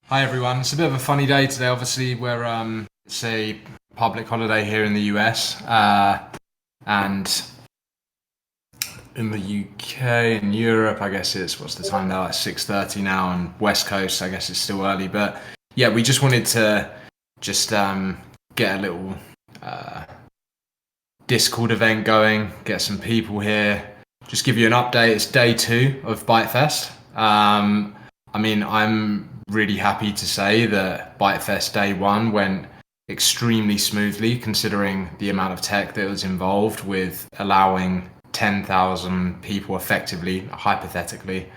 Hi everyone. It's a bit of a funny day today. Obviously, it's a public holiday here in the US, and in the UK and Europe, I guess it's what's the time now? Like 6:30 now, and West Coast, I guess it's still early. But yeah, we just wanted to just get a little uh, Discord event going, get some people here, just give you an update. It's day two of BiteFest. I'm really happy to say that BiteFest day one went extremely smoothly, considering the amount of tech that was involved with allowing 10,000 people effectively, hypothetically,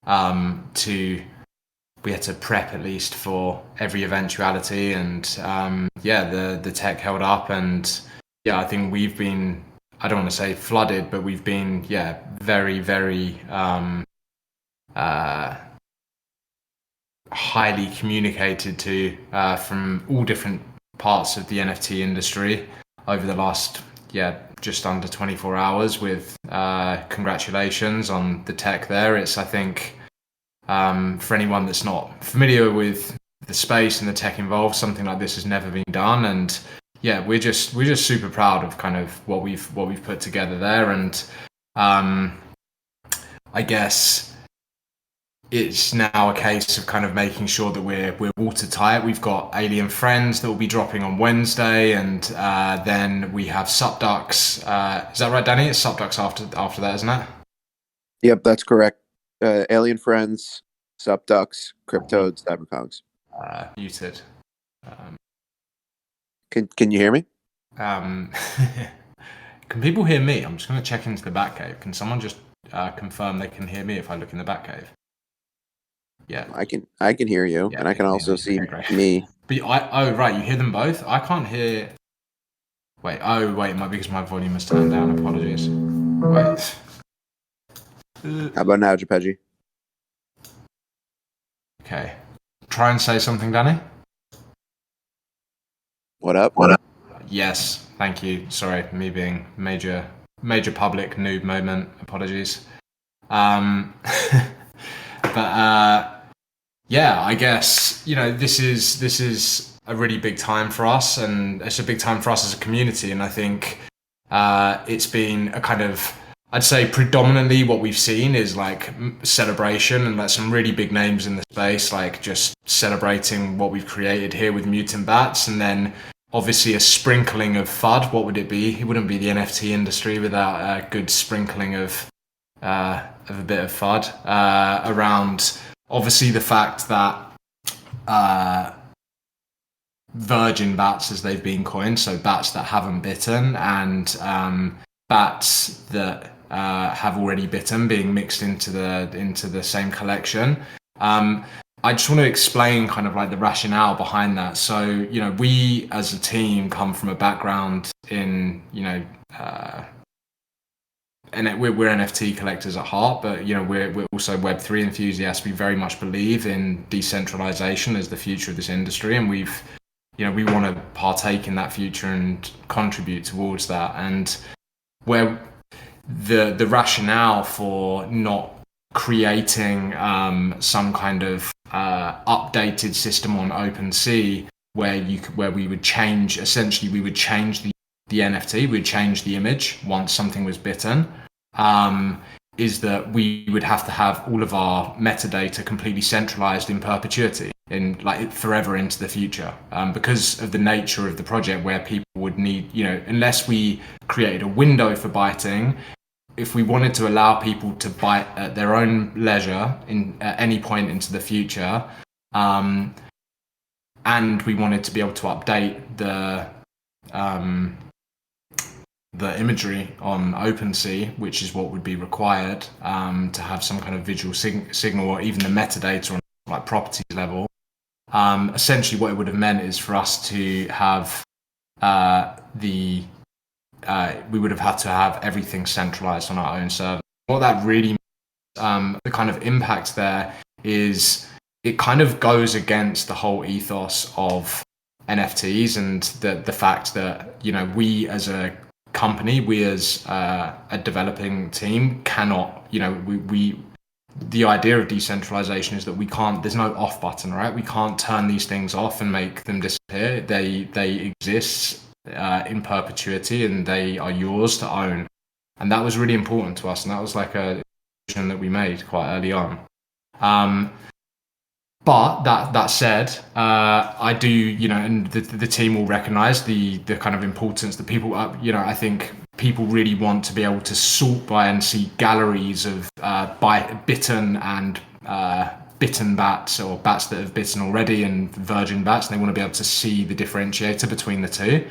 to we had to prep at least for every eventuality, and yeah, the tech held up, and yeah, I think we've been, I don't want to say flooded, but we've been, yeah, very, very uh, highly communicated to from all different parts of the NFT industry over the last, yeah, just under 24 hours with congratulations on the tech there. It's, I think, for anyone that's not familiar with the space and the tech involved, something like this has never been done, and yeah, we're just super proud of kind of what we've put together there, and um, I guess it's now a case of kind of making sure that we're watertight. We've got Alien Friends that will be dropping on Wednesday, and then we have Subducks. Is that right, Danny? It's Subducks after that, isn't it? Yep, that's correct. Alien Friends, Subducks, Cryptodes, Cyberpunks. Muted. Um, Can you hear me? um, can people hear me? I'm just going to check into the Batcave. Can someone just confirm they can hear me if I look in the Batcave? Yeah. I can hear you, Yeah, and I they can can hear also me. see Okay, great. me. But oh right, you hear them both? I can't hear. Wait, oh wait, might be because my volume is turned down. Apologies. Wait. How about now, Gepeji? Okay. Try and say something, Danny. What up? Yes, thank you. Sorry, me being major public noob moment. Apologies. Um, but yeah, I guess this is a really big time for us, and it's a big time for us as a community. And I think it's been a kind of, I'd say predominantly what we've seen is like celebration and like some really big names in the space, like just celebrating what we've created here with Mutant Bats, and then obviously a sprinkling of FUD. What would it be? It wouldn't be the NFT industry without a good sprinkling of a bit of FUD around obviously the fact that uh, virgin bats, as they've been coined, so bats that haven't bitten, and bats that have already bitten being mixed into the same collection. I just want to explain kind of like the rationale behind that. So, we as a team come from a background in, and we're NFT collectors at heart, but we're also Web3 enthusiasts. We very much believe in decentralization as the future of this industry, and we want to partake in that future and contribute towards that. And where the rationale for not creating some kind of updated system on OpenSea where we would change, essentially we would change the NFT, we'd change the image once something was bitten, is that we would have to have all of our metadata completely centralized in perpetuity, in like forever into the future, because of the nature of the project, where people would need, unless we created a window for biting, if we wanted to allow people to bite at their own leisure at any point into the future, and we wanted to be able to update um, the imagery on OpenSea, which is what would be required to have some kind of visual signal, or even the metadata on like properties level. Essentially, what it would have meant is for us to have we would have had to have everything centralized on our own server. What that really means, the kind of impact there is, it kind of goes against the whole ethos of NFTs, and the fact that we as a company, we as a developing team cannot, we the idea of decentralization is that there's no off button, right? We can't turn these things off and make them disappear. They exist in perpetuity, and they are yours to own. And that was really important to us, and that was like a decision that we made quite early on. But that said, I do, and the team will recognise the kind of importance that people, I think people really want to be able to sort by and see galleries of bitten and bitten bats, or bats that have bitten already, and virgin bats, and they want to be able to see the differentiator between the two.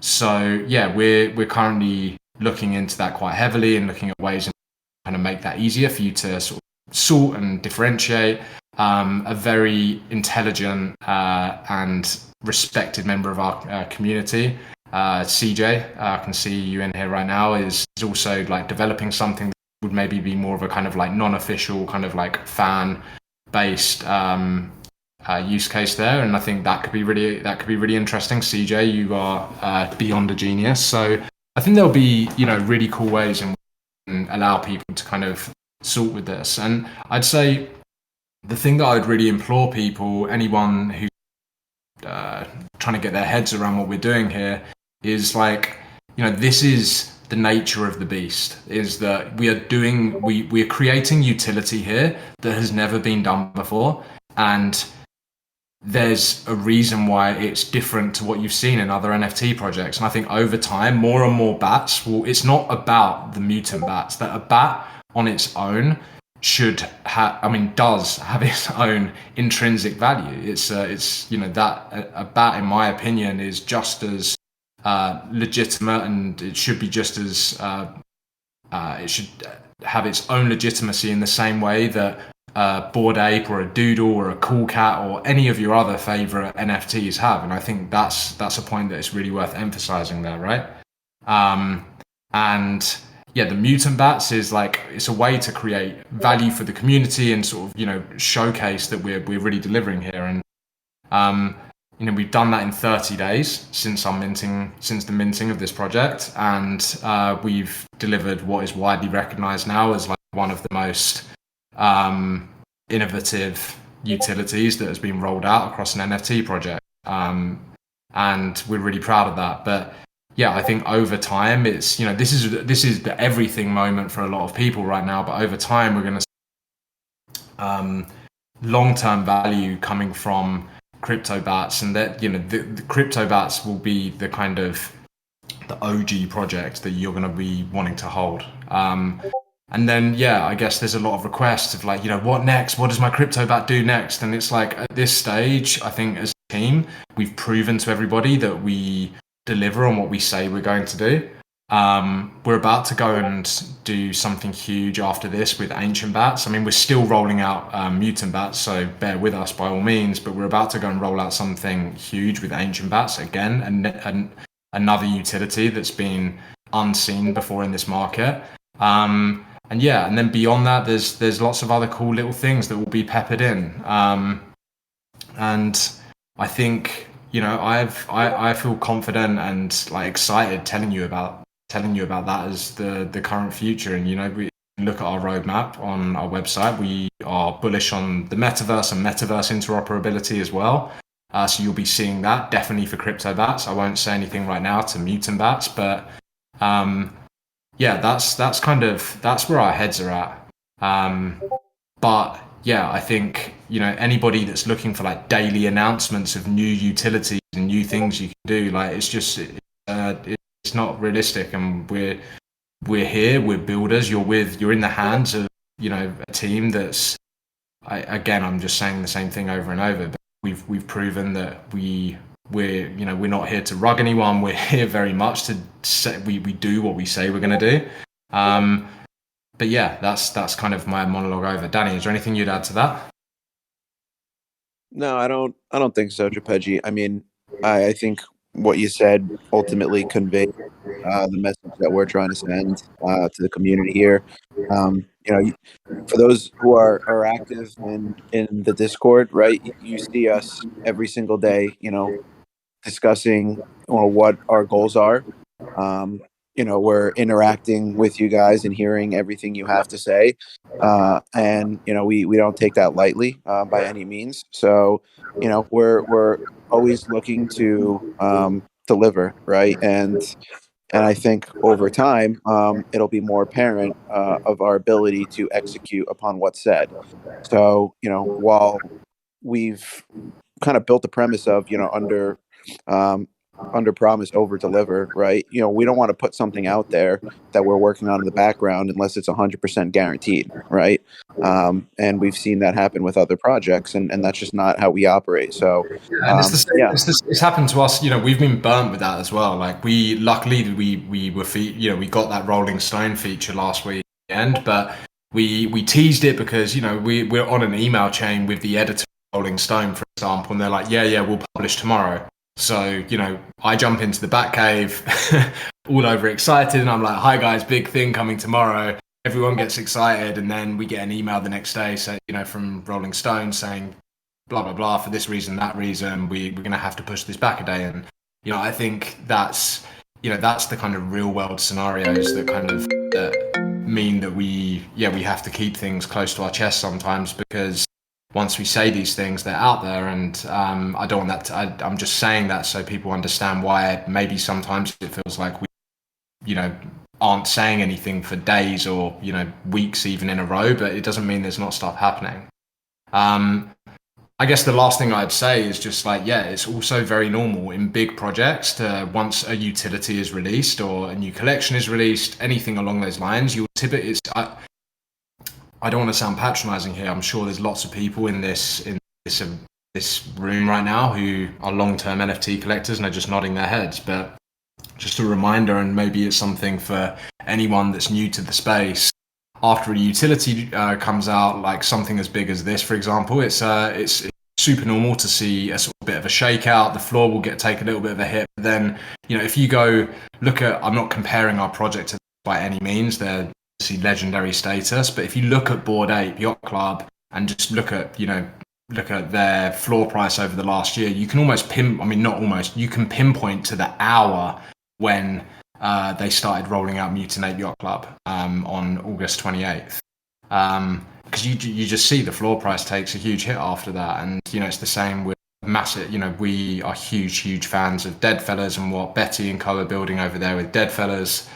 So yeah, we're currently looking into that quite heavily and looking at ways to kind of make that easier for you to sort of sort and differentiate. A very intelligent and respected member of our community, CJ, I can see you in here right now, is also like developing something that would maybe be more of a kind of like non-official kind of like fan-based use case there, and I think that could be really interesting. CJ, you are beyond a genius, so I think there'll be really cool ways and allow people to kind of sort with this. And I'd say the thing that I'd really implore people, anyone who's trying to get their heads around what we're doing here, is like, this is the nature of the beast, is that we're creating utility here that has never been done before. And there's a reason why it's different to what you've seen in other NFT projects. And I think over time, more and more bats it's not about the mutant bats, that a bat on its own does have its own intrinsic value. It's that a bat, in my opinion, is just as legitimate, and it should be just as it should have its own legitimacy in the same way that a Bored Ape or a Doodle or a Cool Cat or any of your other favorite NFTs have. And I think that's a point that is really worth emphasizing there, right? And yeah, the mutant bats is like, it's a way to create value for the community and sort of showcase that we're really delivering here. And we've done that in 30 days since the minting of this project, and we've delivered what is widely recognized now as like one of the most innovative utilities that has been rolled out across an NFT project, and we're really proud of that. But yeah, I think over time, it's this is the everything moment for a lot of people right now. But over time, we're going to long-term value coming from CryptoBatz, and that the CryptoBatz will be the kind of the OG project that you're going to be wanting to hold. And then, I guess there's a lot of requests of like, what next? What does my CryptoBat do next? And it's like, at this stage, I think as a team, we've proven to everybody that we deliver on what we say we're going to do. We're about to go and do something huge after this with Ancient Bats. I mean, we're still rolling out Mutant Bats, so bear with us by all means, but we're about to go and roll out something huge with Ancient Bats again, and another utility that's been unseen before in this market. And then beyond that, there's lots of other cool little things that will be peppered in. And I think, I feel confident and like excited telling you about that as the current future. And we look at our roadmap on our website. We are bullish on the metaverse and metaverse interoperability as well. So you'll be seeing that definitely for CryptoBatz. I won't say anything right now to Mutant Bats, but that's where our heads are at. But yeah, I think anybody that's looking for like daily announcements of new utilities and new things you can do, like it's not realistic. And we're here, we're builders. You're in the hands of a team that's I'm just saying the same thing over and over, but we've proven that we're not here to rug anyone. We're here very much to say we do what we say we're going to do. But yeah, that's kind of my monologue over. Danny, is there anything you'd add to that? No, I don't think so, Geppetji. I mean, I think what you said ultimately conveyed the message that we're trying to send to the community here. For those who are active in the Discord, right? You see us every single day, discussing what our goals are. we're interacting with you guys and hearing everything you have to say. And we don't take that lightly by any means. So we're always looking to deliver, right? And I think over time, it'll be more apparent of our ability to execute upon what's said. So while we've kind of built the premise of um, under promise over deliver, right? We don't want to put something out there that we're working on in the background unless it's 100% guaranteed, right? And we've seen that happen with other projects, and that's just not how we operate. So And it's the same. yeah. It's happened to us. We've been burnt with that as well. Like luckily we were we got that Rolling Stone feature last weekend, but we teased it because we're on an email chain with the editor of Rolling Stone, for example, and they're like, yeah, we'll publish tomorrow. So I jump into the Batcave, all over excited, and I'm like, hi guys, big thing coming tomorrow. Everyone gets excited, and then we get an email the next day, from Rolling Stone saying, blah blah blah, for this reason, that reason, we're going to have to push this back a day. And I think that's the kind of real world scenarios that kind of mean that we have to keep things close to our chest sometimes, because once we say these things, they're out there. And I don't want that I'm just saying that so people understand why maybe sometimes it feels like we aren't saying anything for days or weeks even in a row, but it doesn't mean there's not stuff happening. I guess the last thing I'd say is just it's also very normal in big projects to, once a utility is released or a new collection is released, anything along those lines, you'll typically, I don't want to sound patronizing here. I'm sure there's lots of people in this room right now who are long-term NFT collectors and are just nodding their heads. But just a reminder, and maybe it's something for anyone that's new to the space. After a utility comes out, like something as big as this, for example, it's super normal to see a sort of bit of a shakeout. The floor will take a little bit of a hit. But then, if you go look at, I'm not comparing our project to by any means, they're obviously legendary status, but if you look at Bored Ape Yacht Club and just look at their floor price over the last year, you can you can pinpoint to the hour when they started rolling out Mutant Ape Yacht Club on August 28th. Because you just see the floor price takes a huge hit after that. And, it's the same with massive, we are huge fans of Deadfellas and what Betty and co are building over there with Deadfellas.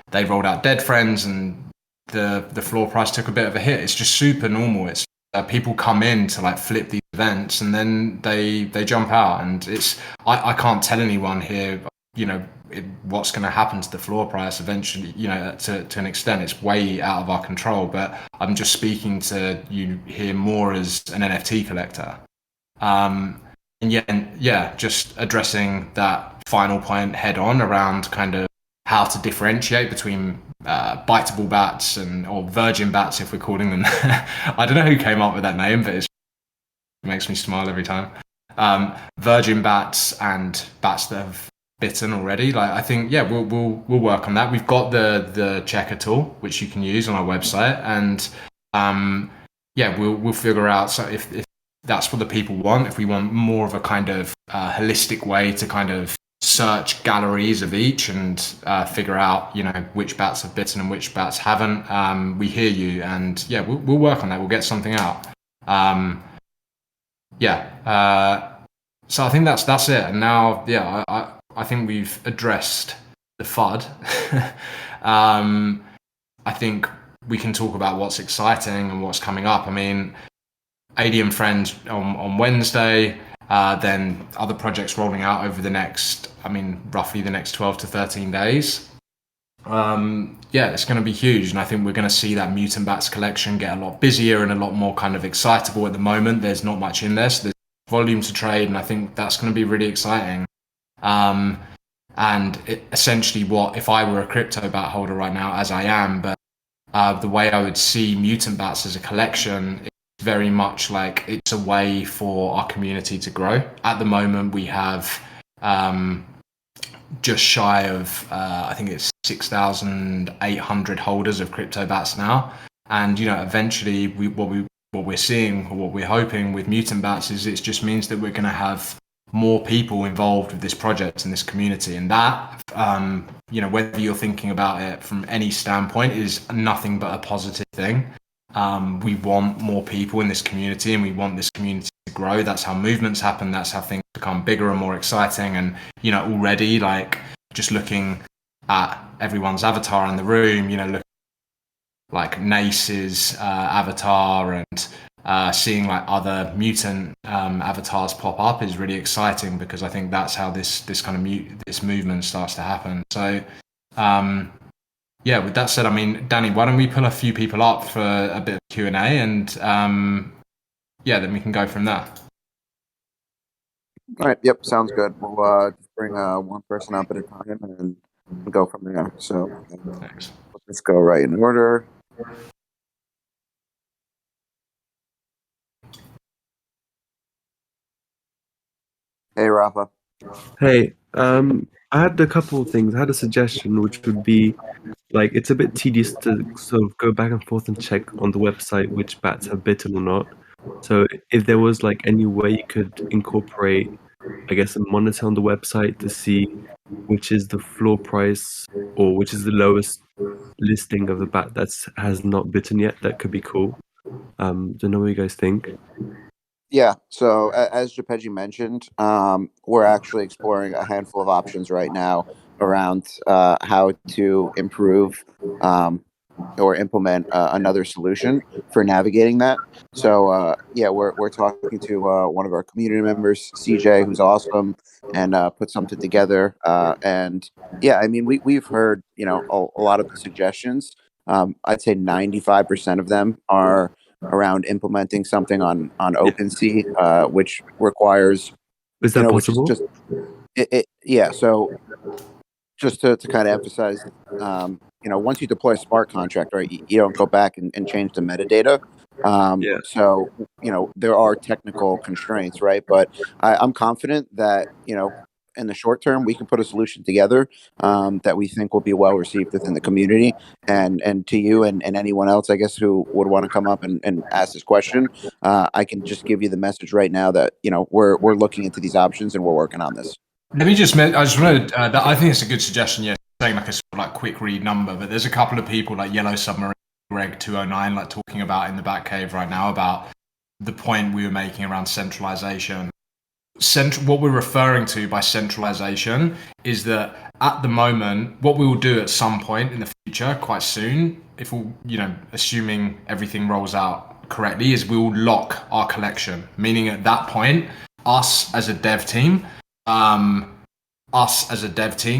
They rolled out Dead Friends and the floor price took a bit of a hit. It's just super normal. It's people come in to flip these events and then they jump out, and I can't tell anyone here what's going to happen to the floor price eventually. To an extent, it's way out of our control, but I'm just speaking to you here more as an NFT collector. And just addressing that final point head on around kind of how to differentiate between biteable bats or virgin bats, if we're calling them. I don't know who came up with that name, but it makes me smile every time. Virgin bats and bats that have bitten already. I think we'll work on that. We've got the checker tool which you can use on our website, and we'll figure out. So if that's what the people want, if we want more of a kind of holistic way to kind of search galleries of each and figure out which bats have bitten and which bats haven't, we hear you, and we'll work on that. We'll get something out. So I think that's it. And now I think we've addressed the FUD. I think we can talk about what's exciting and what's coming up. I mean, AD and Friends on Wednesday, then other projects rolling out over roughly the next 12 to 13 days. It's going to be huge, and I think we're going to see that Mutant Bats collection get a lot busier and a lot more kind of excitable. At the moment, there's not much in there, so there's volume to trade, and I think that's going to be really exciting. And essentially, if I were a CryptoBat holder right now, as I am, but the way I would see Mutant Bats as a collection, it's very much like it's a way for our community to grow. At the moment, we have just shy of I think it's 6,800 holders of CryptoBats now, and eventually what we're seeing, or what we're hoping with Mutant Bats, is it just means that we're going to have more people involved with this project and this community. And that, whether you're thinking about it from any standpoint, is nothing but a positive thing. We want more people in this community, and we want this community to grow. That's how movements happen. That's how things become bigger and more exciting. And, already, like, just looking at everyone's avatar in the room, look like Nace's avatar, and seeing like other mutant avatars pop up is really exciting, because I think that's how this kind of this movement starts to happen. So with that said, I mean, Danny, why don't we pull a few people up for a bit of Q&A, and then we can go from there. All right. Yep. Sounds good. We'll just bring one person up at a time and we'll go from there. So thanks. Let's go right in order. Hey, Rafa. Hey, I had a couple of things. I had a suggestion, which would be, like, it's a bit tedious to sort of go back and forth and check on the website which bats have bitten or not. So if there was like any way you could incorporate, I guess, a monitor on the website to see which is the floor price or which is the lowest listing of the bat that has not bitten yet, that could be cool. Don't know what you guys think. Yeah, so as Gepeji mentioned, we're actually exploring a handful of options right now around how to improve or implement another solution for navigating that. So we're talking to one of our community members, CJ, who's awesome, and put something together. And yeah, I mean, we've heard a lot of the suggestions. I'd say 95% of them are around implementing something on OpenSea, which requires Is that possible? Which is just so just to kind of emphasize, once you deploy a smart contract, right, you don't go back and change the metadata. So there are technical constraints, right? But I'm confident that in the short term, we can put a solution together that we think will be well received within the community, and to you and anyone else, I guess, who would want to come up and ask this question. I can just give you the message right now that we're looking into these options and we're working on this. Let me just. I just wanted. I think it's a good suggestion. Yeah, saying like a sort of like quick read number, but there's a couple of people like Yellow Submarine, Greg 209, like talking about in the Batcave right now about the point we were making around centralization. What we're referring to by centralization is that at the moment, what we will do at some point in the future, quite soon, if we, assuming everything rolls out correctly, is we will lock our collection. Meaning at that point, us as a dev team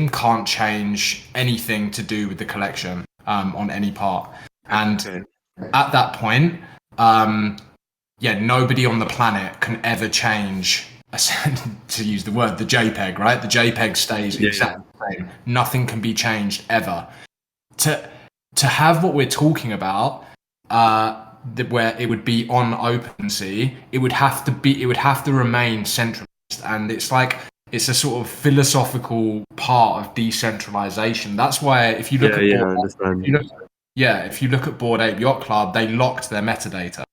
can't change anything to do with the collection on any part. And at that point, nobody on the planet can ever change, to use the word, the JPEG, right? The JPEG stays exactly the same. Nothing can be changed ever. To have what we're talking about, where it would be on OpenSea, it would have to remain centralized. And it's a sort of philosophical part of decentralization. That's why if you look if you look at Bored Ape Yacht Club, they locked their metadata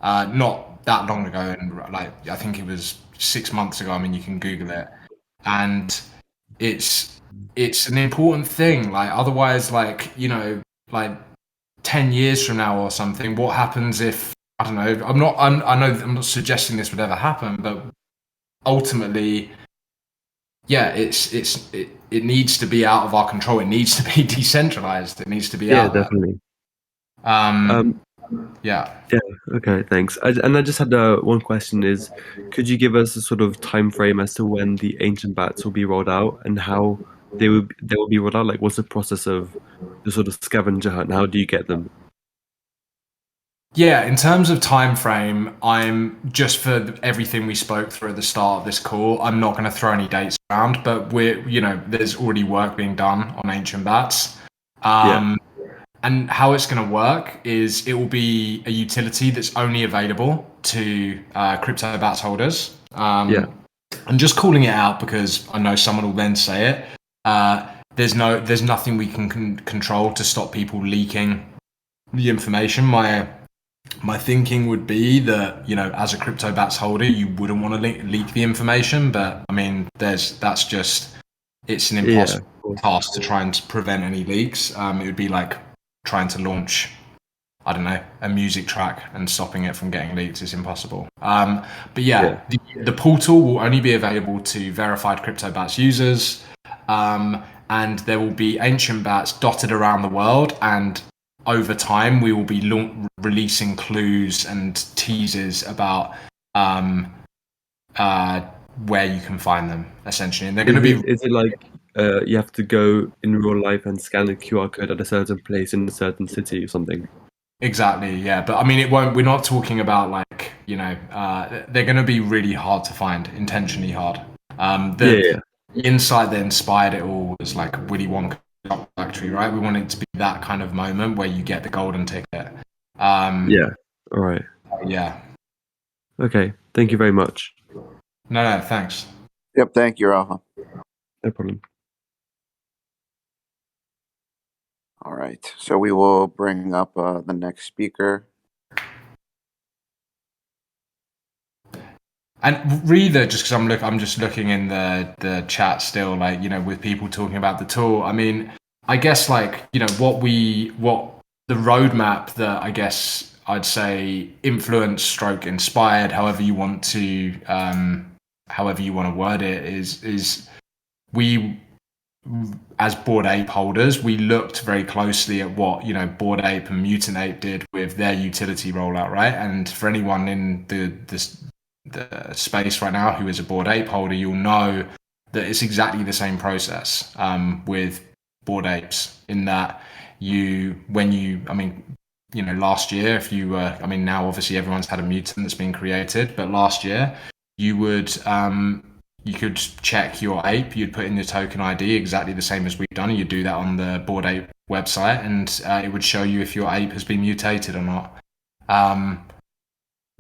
not that long ago, and like I think it was 6 months ago. I mean, you can Google it, and it's an important thing. Like otherwise, like 10 years from now or something, what happens if, I don't know, I'm not suggesting this would ever happen, but ultimately, it needs to be out of our control. It needs to be decentralized. It needs to be out. Definitely. Yeah. Okay, thanks. And I just had one question: is could you give us a sort of time frame as to when the ancient bats will be rolled out and how they will be rolled out? Like, what's the process of the sort of scavenger hunt? How do you get them? Yeah, in terms of time frame, I'm just for everything we spoke through at the start of this call, I'm not going to throw any dates around, but there's already work being done on ancient bats. And how it's going to work is it will be a utility that's only available to CryptoBatz holders. I'm just calling it out because I know someone will then say it. There's nothing we can control to stop people leaking the information. my thinking would be that, you know, as a CryptoBatz holder, you wouldn't want to leak the information, but I mean, it's an Yeah, impossible of course. task to try and prevent any leaks. It would be like trying to launch, I don't know, a music track and stopping it from getting leaked is impossible. But yeah, the portal will only be available to verified CryptoBatz users, and there will be ancient bats dotted around the world, and over time we will be releasing clues and teasers about where you can find them, essentially. And they're going to be... Is it like you have to go in real life and scan a QR code at a certain place in a certain city or something? Exactly, yeah. But I mean, we're not talking about like, you know, they're going to be really hard to find, intentionally hard. The insight that inspired it all was like Willy Wonka factory, right? We want it to be that kind of moment where you get the golden ticket. Yeah. All right. Yeah. Okay. Thank you very much. No, thanks. Yep. Thank you, Rafa. No problem. All right. So we will bring up the next speaker. And Reader, just because I'm just looking in the chat still, like, you know, with people talking about the tool. I mean, I guess like, you know, what the roadmap that I guess I'd say influenced, stroke inspired, however you want to word it, is we, as Bored Ape holders, we looked very closely at what, you know, Bored Ape and Mutant Ape did with their utility rollout, right? And for anyone in the space right now who is a Bored Ape holder, you'll know that it's exactly the same process with Bored Apes, in that last year, if you were, I mean, now obviously everyone's had a mutant that's been created, but last year you could check your ape, you'd put in your token ID exactly the same as we've done. You'd do that on the Bored Ape website, and it would show you if your ape has been mutated or not.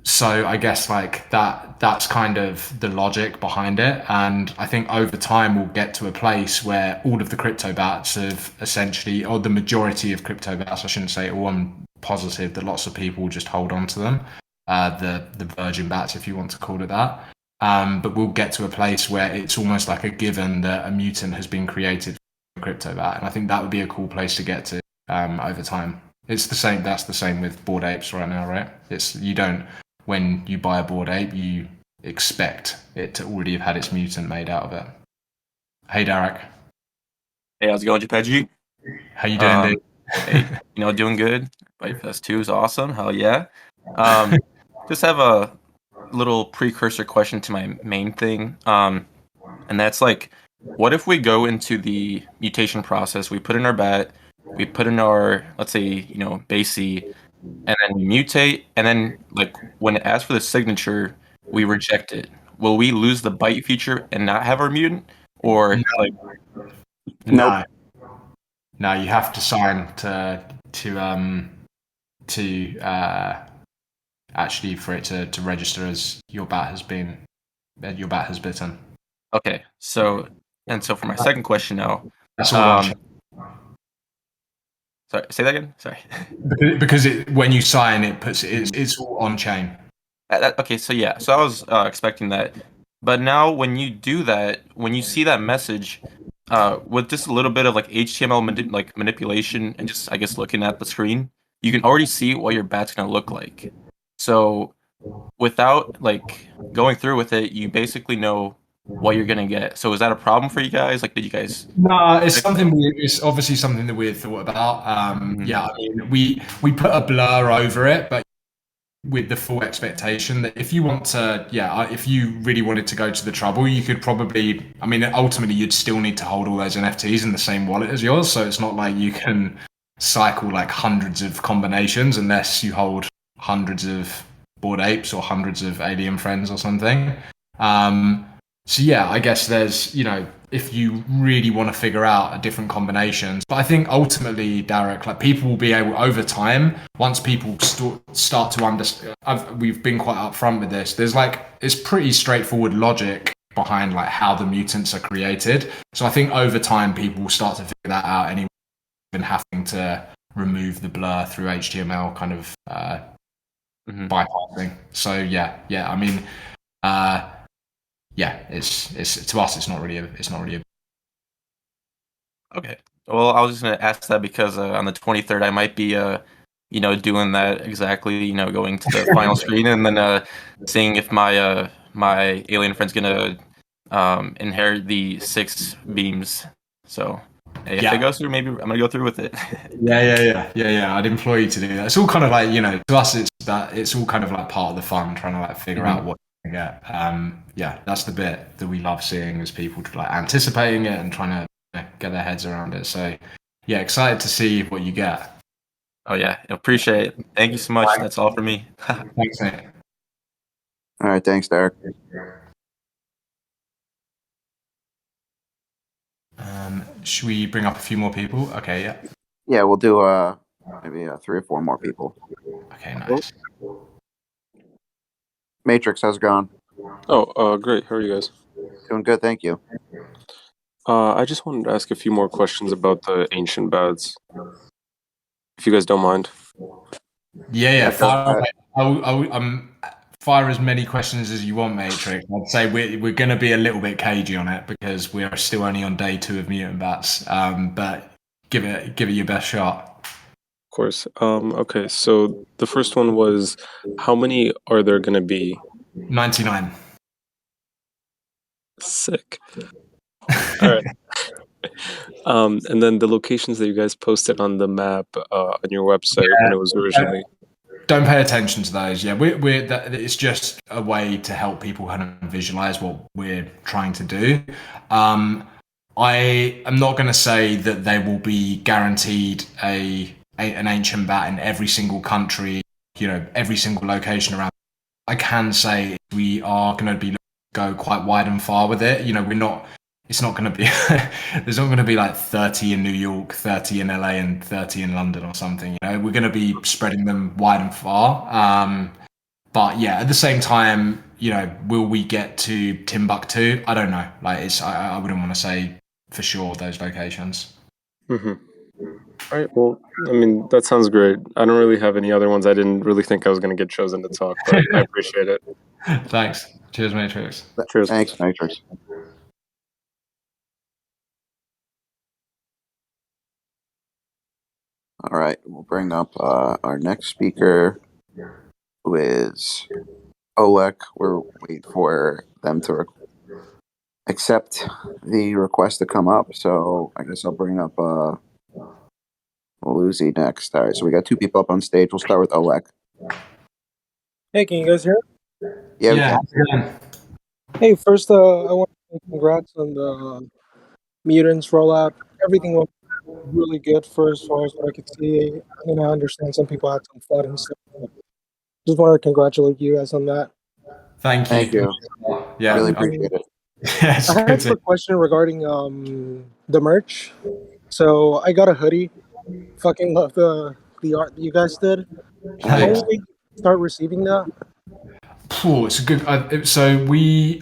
So I guess like that's kind of the logic behind it. And I think over time we'll get to a place where all of the CryptoBatz have essentially, or the majority of CryptoBatz, I shouldn't say all, I'm positive that lots of people just hold on to them, the virgin bats, if you want to call it that. But we'll get to a place where it's almost like a given that a mutant has been created for CryptoBatz. And I think that would be a cool place to get to over time. It's the same. That's the same with Bored Apes right now, right? When you buy a Bored Ape, you expect it to already have had its mutant made out of it. Hey, Derek. Hey, how's it going, JPEG? How you doing, dude? Hey, doing good. BiteFest 2 is awesome. Hell yeah. Just have a little precursor question to my main thing. And that's like, what if we go into the mutation process, we put in our bat, we put in our, let's say, base C, and then we mutate, and then like when it asks for the signature, we reject it. Will we lose the bite feature and not have our mutant? Or like no, you have to sign to actually for it to register as your bat has bitten. Okay, so for my second question now, that's all. Sorry, say that again. Sorry. Because when you sign, it's all on chain. Okay, so yeah, so I was expecting that, but now when you do that, when you see that message, with just a little bit of like HTML manipulation and just I guess looking at the screen, you can already see what your bat's gonna look like. So without like going through with it, you basically know what you're gonna get. So is that a problem for you guys? Like, did you guys? No, it's obviously something that we've thought about. Yeah, I mean, we put a blur over it, but with the full expectation that if you really wanted to go to the trouble, you could probably, I mean, ultimately you'd still need to hold all those NFTs in the same wallet as yours. So it's not like you can cycle like hundreds of combinations unless you hold hundreds of Bored Apes or hundreds of alien friends or something. So yeah, I guess there's, if you really want to figure out a different combinations, but I think ultimately, Derek, like people will be able over time, once people start to understand, we've been quite upfront with this. It's pretty straightforward logic behind like how the mutants are created. So I think over time, people will start to figure that out anyway, even having to remove the blur through HTML kind of bypassing. So yeah. I mean, yeah, it's to us, it's not really a. Okay. Well, I was just gonna ask that because on the 23rd I might be doing that exactly, going to the final screen and then seeing if my alien friend's gonna inherit the 6 beams. So if it goes through, maybe I'm gonna go through with it. Yeah. I'd implore you to do that. It's all kind of like, to us, it's all kind of like part of the fun, trying to like figure out what you get. Yeah, that's the bit that we love seeing, is people like anticipating it and trying to get their heads around it. So yeah, excited to see what you get. Oh yeah, appreciate it. Thank you so much. That's all for me. Thanks, mate. All right, thanks, Derek. Should we bring up a few more people? Okay, yeah. Yeah, we'll do maybe 3 or 4 more people. Okay, nice. Matrix, how's it going? Oh, great. How are you guys? Doing good, thank you. I just wanted to ask a few more questions about the ancient bads, if you guys don't mind. Yeah. Fire fire as many questions as you want, Matrix. I'd say we're going to be a little bit cagey on it because we are still only on day 2 of Mutant Bats. But give it your best shot. Of course. Okay, so the first one was, how many are there going to be? 99. Sick. All right. And then the locations that you guys posted on the map on your website when it was originally. Don't pay attention to those. Yeah, it's just a way to help people kind of visualize what we're trying to do. I am not going to say that they will be guaranteed an ancient bat in every single country, every single location around. I can say we are going to go quite wide and far with it. It's not going to be, there's not going to be like 30 in New York, 30 in LA, and 30 in London or something. We're going to be spreading them wide and far. But yeah, at the same time, will we get to Timbuktu? I don't know. Like, I wouldn't want to say for sure those locations. Mm-hmm. All right. Well, I mean, that sounds great. I don't really have any other ones. I didn't really think I was going to get chosen to talk, but I appreciate it. Thanks. Cheers, Matrix. Cheers. Thanks, Matrix. All right, we'll bring up our next speaker, who is Oleg. We're waiting for them to accept the request to come up. So I guess I'll bring up Lucy next. All right, so we got 2 people up on stage. We'll start with Oleg. Hey, can you guys hear? Yeah. We can. Hey, first, I want to say congrats on the Mutants rollout. Everything went really good first, as far as what I could see. I mean, I understand some people had some flood and stuff. Just wanted to congratulate you guys on that. Thank you. Thank you. Yeah, really appreciate it. Yes, I had a question regarding the merch. So I got a hoodie. Fucking love the art that you guys did. When will we start receiving that? It's a good. So we're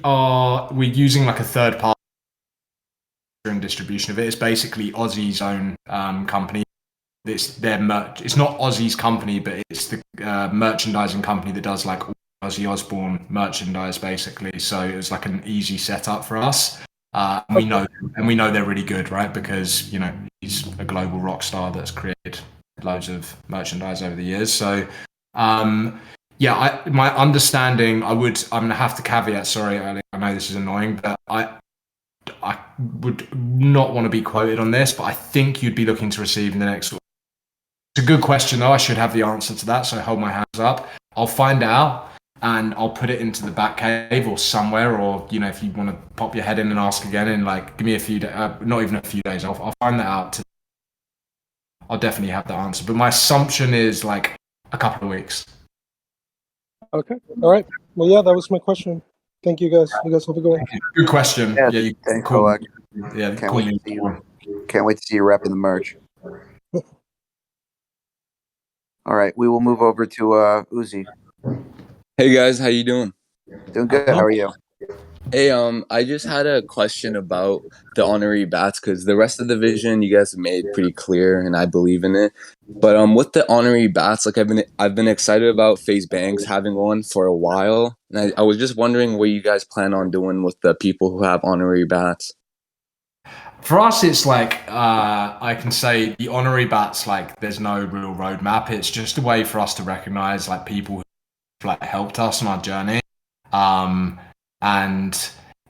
using like a third party and distribution of it. It's basically Aussie's own company. It's their merch. It's not Aussie's company, but it's the merchandising company that does like all Ozzy Osbourne merchandise, basically. So it was like an easy setup for us. We know they're really good, right? Because he's a global rock star that's created loads of merchandise over the years. So my understanding, I'm gonna have to caveat. Sorry, Ali, I know this is annoying, but I would not want to be quoted on this, but I think you'd be looking to receive in the next. It's a good question, though. I should have the answer to that, so I hold my hands up. I'll find out, and I'll put it into the back cave or somewhere, or if you want to pop your head in and ask again, and like give me a few days, not even a few days. I'll find that out. I'll definitely have the answer, but my assumption is like a couple of weeks. Okay. All right. Well, yeah, that was my question. Thank you, guys. You guys have a good one. Good question. Yeah, you thanks, cool. Oleg. Yeah, Can't wait to see you repping the merch. All right, we will move over to Uzi. Hey guys, how you doing? Doing good. How are you? Hey, I just had a question about the honorary bats because the rest of the vision you guys have made pretty clear, and I believe in it. But with the honorary bats, like I've been excited about FaZe Banks having one for a while, and I was just wondering what you guys plan on doing with the people who have honorary bats. For us, it's like I can say the honorary bats. Like, there's no real roadmap. It's just a way for us to recognize like people who like helped us on our journey. And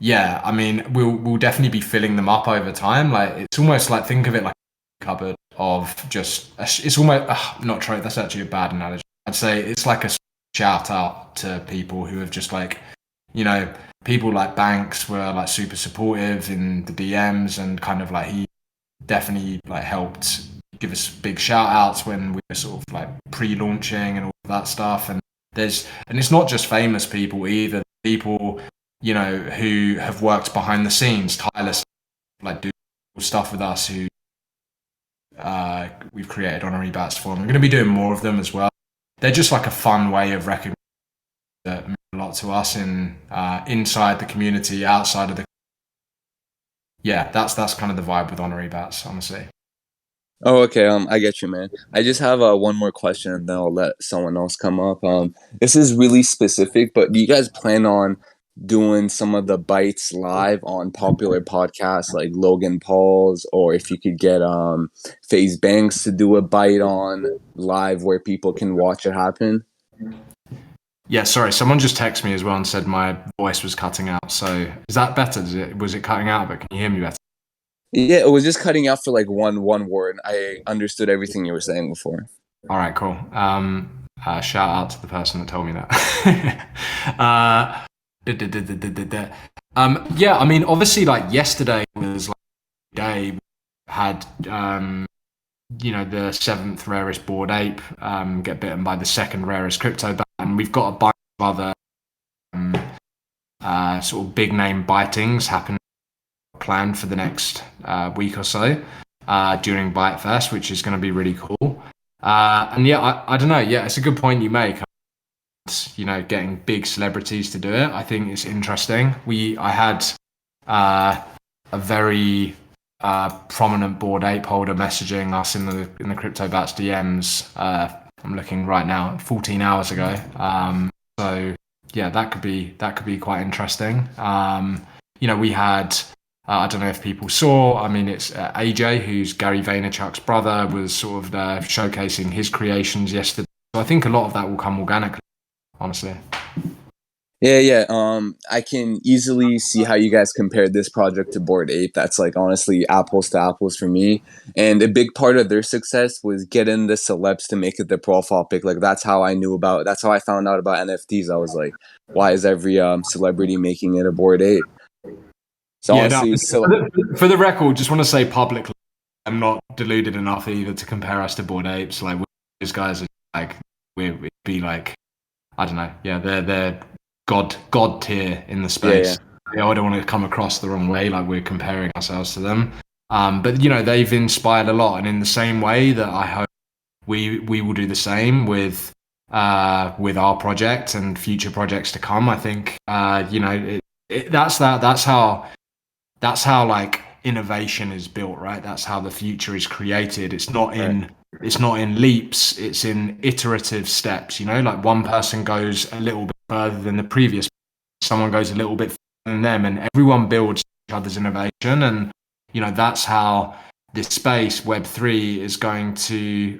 yeah, I mean, we'll definitely be filling them up over time. Like, it's almost like, think of it like a cupboard of just. It's almost not true. That's actually a bad analogy. I'd say it's like a shout out to people who have just like, you know, people like Banks were like super supportive in the DMs, and kind of like he definitely like helped give us big shout outs when we were sort of like pre-launching and all of that stuff. And it's not just famous people either. People, you know, who have worked behind the scenes tirelessly, like do stuff with us, who we've created honorary bats for. And we're going to be doing more of them as well. They're just like a fun way of recognizing that mean a lot to us in inside the community, outside of the. Yeah, that's kind of the vibe with honorary bats, honestly. Oh, okay. I get you, man. I just have one more question, and then I'll let someone else come up. This is really specific, but do you guys plan on doing some of the bites live on popular podcasts like Logan Paul's, or if you could get FaZe Banks to do a bite on live where people can watch it happen? Yeah, sorry. Someone just texted me as well and said my voice was cutting out. So is that better? Was it cutting out? But can you hear me better? Yeah, it was just cutting out for like one word. I understood everything you were saying before. All right, cool. Shout out to the person that told me that. Yeah, I mean, obviously, like yesterday was like a day we had you know, the 7th rarest Bored Ape get bitten by the 2nd rarest CryptoBatz, and we've got a bunch of other sort of big name bitings happening planned for the next week or so during BiteFest, which is going to be really cool. And yeah, I don't know. Yeah, it's a good point you make. You know, getting big celebrities to do it, I think it's interesting. I had a very prominent Bored Ape holder messaging us in the CryptoBatz DMs. I'm looking right now, 14 hours ago. So yeah, that could be quite interesting. You know, we had. I don't know if people saw. I mean, it's AJ, who's Gary Vaynerchuk's brother, was sort of showcasing his creations yesterday. So I think a lot of that will come organically, honestly. Yeah. I can easily see how you guys compared this project to Bored Ape. That's like honestly apples to apples for me. And a big part of their success was getting the celebs to make it their profile pic. Like that's how I found out about NFTs. I was like, why is every celebrity making it a Bored Ape? So yeah, honestly, for the record, just want to say publicly, I'm not deluded enough either to compare us to Bored Apes. Like, these guys are like, we'd be like, I don't know. Yeah, they're god tier in the space. Yeah, I don't want to come across the wrong way, like we're comparing ourselves to them. But you know, they've inspired a lot, and in the same way that I hope we will do the same with our project and future projects to come. I think you know, that's how like innovation is built, right? That's how the future is created. It's not in leaps, it's in iterative steps, you know, like one person goes a little bit further than the previous, someone goes a little bit further than them, and everyone builds each other's innovation. And you know, that's how this space Web3 is going to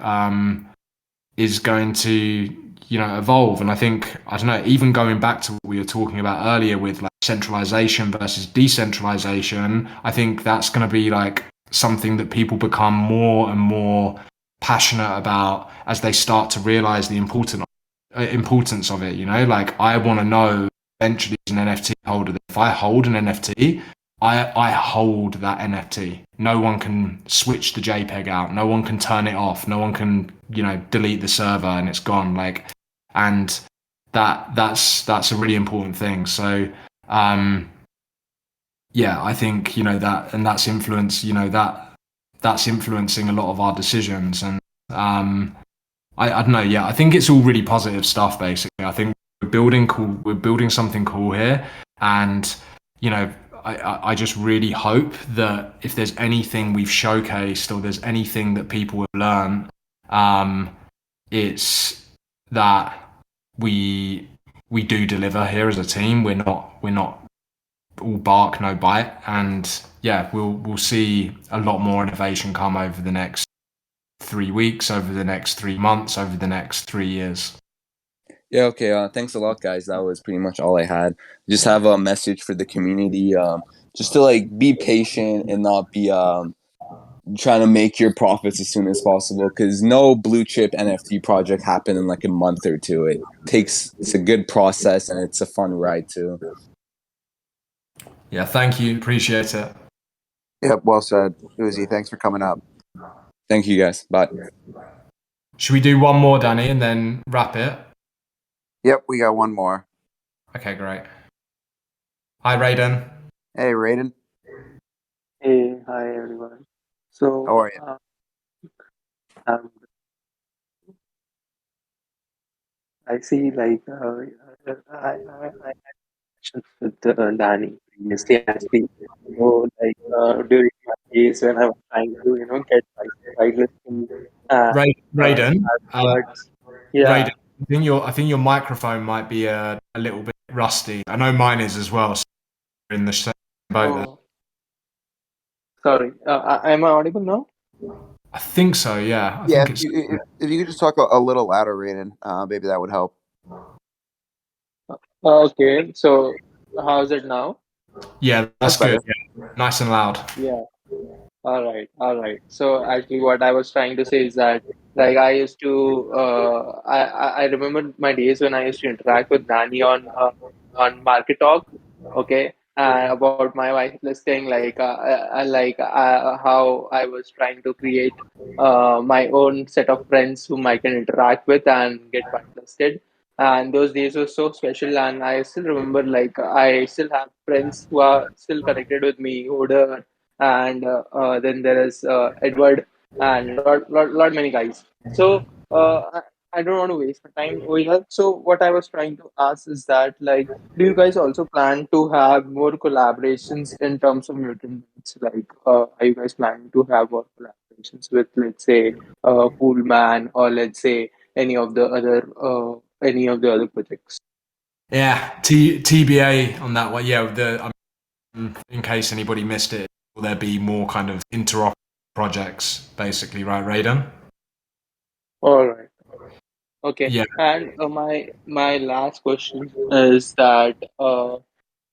you know, evolve. And I think, I don't know, even going back to what we were talking about earlier with like centralization versus decentralization, I think that's going to be like something that people become more and more passionate about as they start to realize the importance of it. You know, like I want to know eventually as an NFT holder that if I hold an NFT, I hold that NFT. No one can switch the JPEG out. No one can turn it off. No one can, you know, delete the server and it's gone. Like, and that's a really important thing. So, yeah, I think, you know, that's influencing a lot of our decisions. And I don't know. Yeah, I think it's all really positive stuff. Basically, I think we're building something cool here, and I just really hope that if there's anything we've showcased or there's anything that people have learned, it's that we do deliver here as a team. We're not all bark, no bite, and yeah, we'll see a lot more innovation come over the next 3 weeks, over the next 3 months, over the next 3 years. Yeah, okay. Thanks a lot, guys. That was pretty much all I had. Just have a message for the community. Just to like be patient and not be trying to make your profits as soon as possible, because no blue chip NFT project happen in like a month or two. It's a good process and it's a fun ride too. Yeah, thank you. Appreciate it. Yep, well said. Uzi, thanks for coming up. Thank you, guys. Bye. Should we do one more, Danny, and then wrap it? Yep, we got one more. Okay, great. Hi, Raiden. Hey, Raiden. Hey, hi everyone. So, How are you? um, I see like I mentioned with Danny previously actually. So like during my days when I was trying to get my whitelisting Raiden. afterwards, yeah. Raiden, I think your microphone might be a little bit rusty. I know mine is as well. So we're in the same boat there. Oh, sorry. Am I audible now? I think so. Yeah. Yeah, think if you could just talk a little louder, Raiden, maybe that would help. Okay. So how's it now? Yeah, that's That's good. Yeah. Nice and loud. Yeah. All right. So actually, what I was trying to say is that, like, I used to, I remember my days when I used to interact with Danny on Market Talk, okay, about my wife listing, like, how I was trying to create my own set of friends whom I can interact with and get whitelisted. And those days were so special, and I still remember, like, I still have friends who are still connected with me, older, and then there is Edward and lot many guys. So I don't want to waste my time over here. So what I was trying to ask is that, like, do you guys also plan to have more collaborations in terms of mutant bits? Like, are you guys planning to have more collaborations with, let's say, Poolman, or let's say any of the other projects? Yeah. TBA on that one. Yeah. In case anybody missed it, will there be more kind of interop projects, basically, right, Raiden? All right. Okay. Yeah. And my last question is that for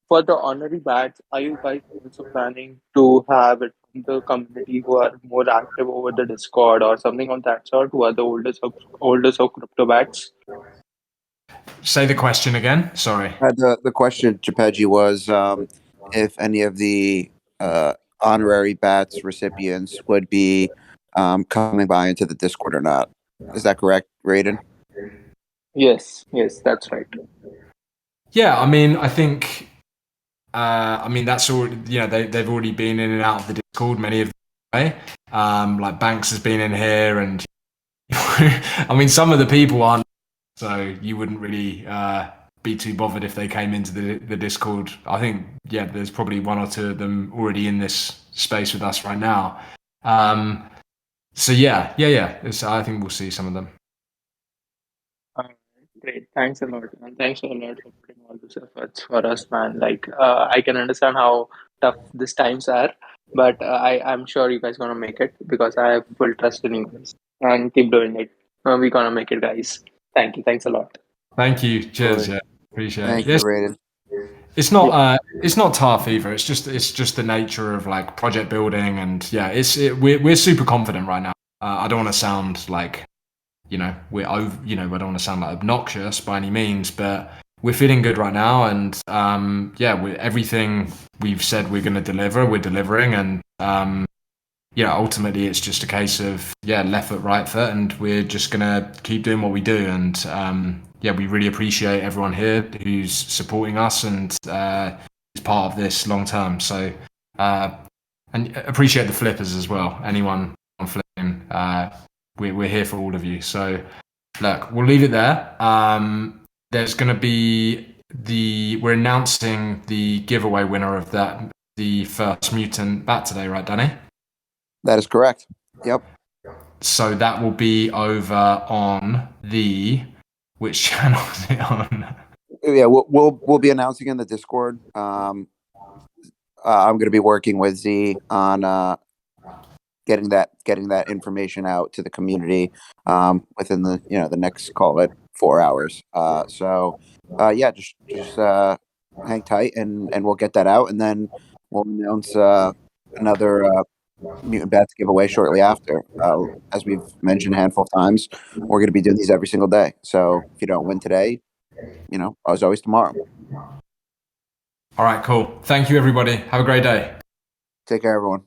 the honorary badge, are you guys also planning to have it from the community who are more active over the Discord or something of that sort, who are the oldest of CryptoBatz? Say the question again. Sorry. The question, Japeji, was if any of the honorary bats recipients would be coming by into the Discord or not. Is that correct, Raiden? Yes, that's right. Yeah, I mean, I think, that's all. They've already been in and out of the Discord. Many of them, like Banks has been in here, and I mean, some of the people aren't. So you wouldn't really be too bothered if they came into the Discord. I think, yeah, there's probably one or two of them already in this space with us right now. So yeah. I think we'll see some of them. Great. Thanks a lot. And thanks a lot for putting all these efforts for us, man. Like, I can understand how tough these times are, but I'm sure you guys gonna make it because I have full trust in you guys. And keep doing it. We're gonna make it, guys. Thank you. Thanks a lot. Thank you. Cheers. Good. Yeah, appreciate Thank it. you, Raiden. It's not tough either. It's just the nature of like project building, and yeah, we're super confident right now. I don't want to sound like, we're over, I don't want to sound like obnoxious by any means, but we're feeling good right now, and everything we've said we're going to deliver, we're delivering, and ultimately it's just a case of left foot, right foot, and we're just going to keep doing what we do, and we really appreciate everyone here who's supporting us and is part of this long term. So and appreciate the flippers as well. Anyone on flipping, we're here for all of you. So look, we'll leave it there. There's going to be we're announcing the giveaway winner of the first mutant bat today, right, Danny? That is correct. Yep. So that will be over on which channel is it on? Yeah, we'll be announcing in the Discord. I'm going to be working with Z on getting that information out to the community within the next, call it, 4 hours. Yeah, just hang tight and we'll get that out, and then we'll announce another Mutant Bats giveaway shortly after. As we've mentioned a handful of times, we're going to be doing these every single day. So if you don't win today, as always, tomorrow. All right, cool. Thank you, everybody. Have a great day. Take care, everyone.